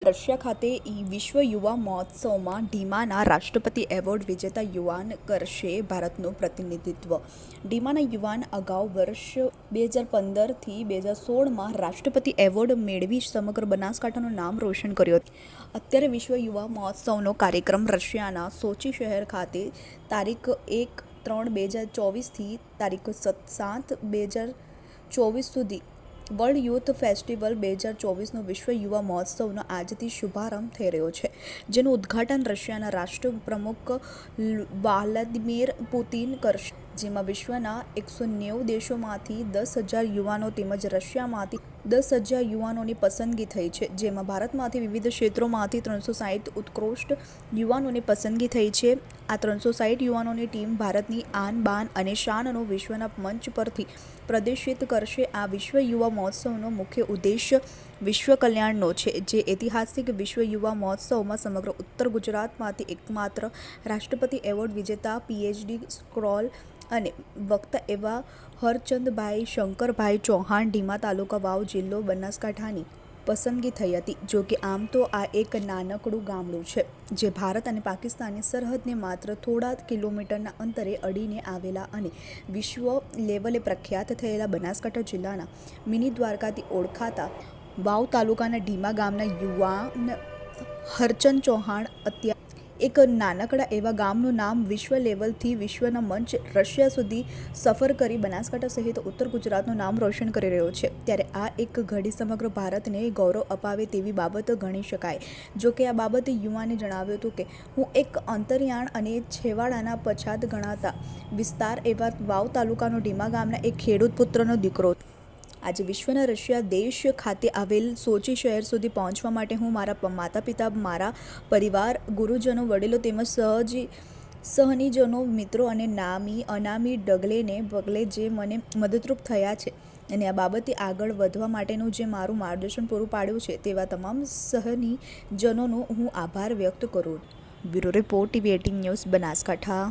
Russia ખાતે વિશ્વ યુવા મહોત્સવમાં ડીમાના રાષ્ટ્રપતિ એવોર્ડ વિજેતા યુવાન કરશે ભારતનું પ્રતિનિધિત્વ. ડીમાના યુવાન અગાઉ વર્ષ 2015થી 2016માં રાષ્ટ્રપતિ એવોર્ડ મેળવી સમગ્ર બનાસકાંઠાનું નામ રોશન કર્યું હતું. અત્યારે વિશ્વ યુવા મહોત્સવનો કાર્યક્રમ રશિયાના સોચી શહેર ખાતે તારીખ 1-3-2024થી તારીખ 7-7-2024 સુધી વર્લ્ડ યુથ ફેસ્ટિવલ 2024નો વિશ્વ યુવા મહોત્સવનો આજથી શુભારંભ થઈ રહ્યો છે, જેનું ઉદ્ઘાટન રશિયાના રાષ્ટ્રપ્રમુખ વ્લાદિમીર પુતિન કરશે. જેમાં વિશ્વના 190 દેશોમાંથી 10,000 યુવાનો તેમજ રશિયામાંથી 10,000 યુવાનોની પસંદગી થઈ છે. જેમાં ભારતમાંથી વિવિધ ક્ષેત્રોમાંથી 360 ઉત્કૃષ્ટ યુવાનોની પસંદગી થઈ છે. આ 360 યુવાનોની ટીમ ભારતની આન બાન અને શાનનો વિશ્વના મંચ પરથી પ્રદર્શિત કરશે. આ વિશ્વ યુવા મહોત્સવનો મુખ્ય ઉદ્દેશ્ય વિશ્વ કલ્યાણનો છે, જે ઐતિહાસિક વિશ્વ યુવા મહોત્સવમાં સમગ્ર ઉત્તર ગુજરાતમાંથી એકમાત્ર રાષ્ટ્રપતિ એવોર્ડ વિજેતા પીએચડી સ્કોલર અને વક્તા એવા હરચંદભાઈ શંકરભાઈ ચૌહાણ ડીમા તાલુકા વાવ જિલ્લો બનાસકાંઠાની પસંદગી થઈ હતી. જો કે આમ તો આ એક નાનકડું ગામડું છે, જે ભારત અને પાકિસ્તાનની સરહદને માત્ર થોડા કિલોમીટરના અંતરે અડીને આવેલા અને વિશ્વ લેવલે પ્રખ્યાત થયેલા બનાસકાંઠા જિલ્લાના મિની દ્વારકાથી ઓળખાતા વાવ તાલુકાના ડીમા ગામના યુવાન હરચંદ ચૌહાણ અત્યારે એક નાનકડા એવા ગામનું નામ વિશ્વ લેવલથી વિશ્વના મંચ રશિયા સુધી સફર કરી બનાસકાંઠા સહિત ઉત્તર ગુજરાતનું નામ રોશન કરી રહ્યો છે. ત્યારે આ એક ઘડી સમગ્ર ભારતને ગૌરવ અપાવે તેવી બાબત ગણી શકાય. જો કે આ બાબતે યુવાને જણાવ્યું હતું કે હું એક અંતરિયાળ અને છેવાડાના પછાત ગણાતા વિસ્તાર એવા વાવ તાલુકાનો ડીમા ગામના એક ખેડૂત પુત્રનો દીકરો. આજે વિશ્વના રશિયા દેશ ખાતે આવેલ સોચી શહેર સુધી પહોંચવા માટે હું મારા માતા પિતા, મારા પરિવાર, ગુરુજનો, વડીલો તેમજ સહનીજનો, મિત્રો અને નામી અનામી ડગલેને પગલે જે મને મદદરૂપ થયા છે અને આ બાબતે આગળ વધવા માટેનું જે મારું માર્ગદર્શન પૂરું પાડ્યું છે, તેવા તમામ સહનીજનોનો હું આભાર વ્યક્ત કરું. Bureau report, TV18 news, Banaskantha.